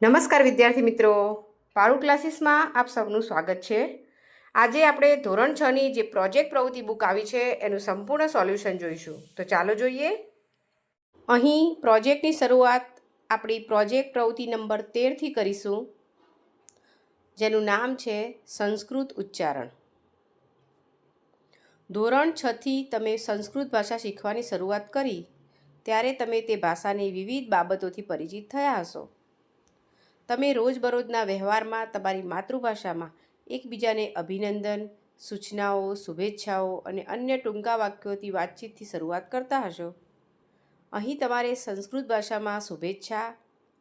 નમસ્કાર વિદ્યાર્થી મિત્રો, પારૂ ક્લાસીસમાં આપ સૌનું સ્વાગત છે। આજે આપણે ધોરણ 6ની જે પ્રોજેક્ટ પ્રવૃત્તિ બુક આવી છે એનું સંપૂર્ણ સોલ્યુશન જોઈશું। તો ચાલો જોઈએ। અહીં પ્રોજેક્ટની શરૂઆત આપણી પ્રોજેક્ટ પ્રવૃત્તિ નંબર 13થી કરીશું, જેનું નામ છે સંસ્કૃત ઉચ્ચારણ। ધોરણ 6થી તમે સંસ્કૃત ભાષા શીખવાની શરૂઆત કરી ત્યારે તમે તે ભાષાની વિવિધ બાબતોથી પરિચિત થયા હશો। તમે રોજબરોજના વ્યવહારમાં તમારી માતૃભાષામાં એકબીજાને અભિનંદન, સૂચનાઓ, શુભેચ્છાઓ અને અન્ય ટૂંકા વાક્યોથી વાતચીતથી શરૂઆત કરતા હશો। અહીં તમારે સંસ્કૃત ભાષામાં શુભેચ્છા,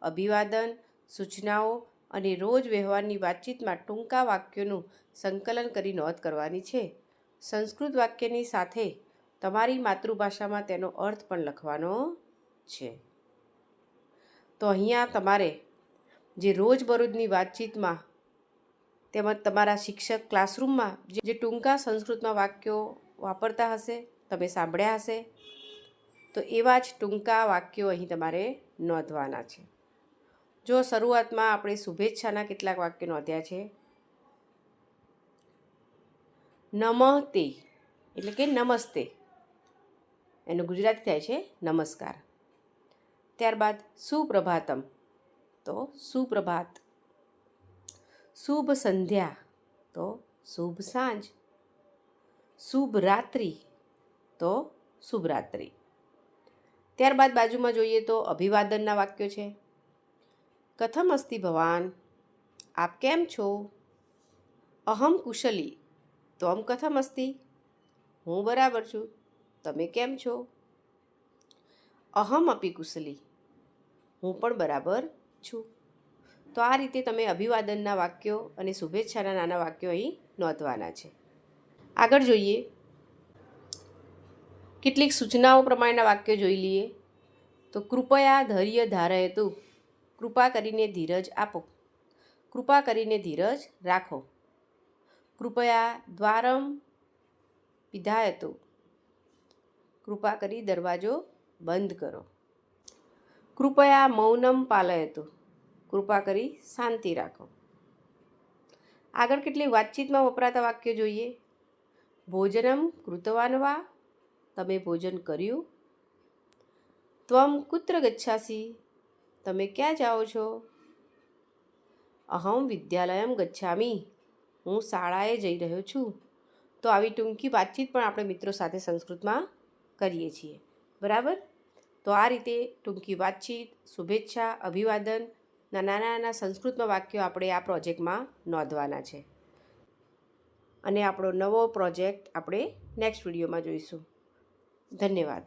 અભિવાદન, સૂચનાઓ અને રોજ વ્યવહારની વાતચીતમાં ટૂંકા વાક્યોનું સંકલન કરી નોંધ કરવાની છે। સંસ્કૃત વાક્યની સાથે તમારી માતૃભાષામાં તેનો અર્થ પણ લખવાનો છે। તો અહીંયા તમારે જે રોજબરોજની વાતચીતમાં તેમજ તમારા શિક્ષક ક્લાસરૂમમાં જે ટૂંકા સંસ્કૃતમાં વાક્યો વાપરતા હશે, તમે સાંભળ્યા હશે, તો એવા જ ટૂંકા વાક્યો અહીં તમારે નોંધવાના છે। જો શરૂઆતમાં આપણે શુભેચ્છાના કેટલાક વાક્યો નોંધ્યા છે। નમસ્તે એટલે કે નમસ્તે, એનું ગુજરાતી થાય છે નમસ્કાર। ત્યારબાદ સુપ્રભાતમ તો સુપ્રભાત, શુભ સંધ્યા તો શુભ સાંજ, શુભ રાત્રિ તો શુભ રાત્રિ। ત્યારબાદ બાજુમાં જોઈએ તો અભિવાદનના વાક્યો છે। કથમ અસ્તિ ભવાન, આપ કેમ છો? અહમ કુશલી, ત્વમ કથમ અસ્તિ, હું બરાબર છું, તમે કેમ છો? અહમ અપી કુશલી, હું પણ બરાબર છું। તો આ રીતે તમે અભિવાદનના વાક્યો અને શુભેચ્છાના નાના વાક્યો અહીં નોંધવાના છે। આગળ જોઈએ, કેટલીક સૂચનાઓ પ્રમાણેના વાક્યો જોઈ લઈએ। તો કૃપયા ધૈર્ય ધારયતુ, કૃપા કરીને ધીરજ આપો, કૃપા કરીને ધીરજ રાખો। કૃપયા દ્વારમ પિધાયતુ, કૃપા કરી દરવાજો બંધ કરો। કૃપયા મૌનમ પાલયતુ, કૃપા કરી શાંતિ રાખો। આગળ કેટલી વાતચીતમાં વપરાતા વાક્યો જોઈએ। ભોજનમ કૃતવાન વા, તમે ભોજન કર્યું? ત્વમ કુત્ર ગચ્છાસી, તમે ક્યાં જાઓ છો? અહમ વિદ્યાલયમ ગચ્છામી, હું શાળાએ જઈ રહ્યો છું। તો આવી ટૂંકી વાતચીત પણ આપણે મિત્રો સાથે સંસ્કૃતમાં કરીએ છીએ, બરાબર? તો આ રીતે ટૂંકી વાતચીત, શુભેચ્છા, અભિવાદનના નાના નાના સંસ્કૃતમાં વાક્યો આપણે આ પ્રોજેક્ટમાં નોંધવાના છે। અને આપણો નવો પ્રોજેક્ટ આપણે નેક્સ્ટ વિડીયોમાં જોઈશું। ધન્યવાદ।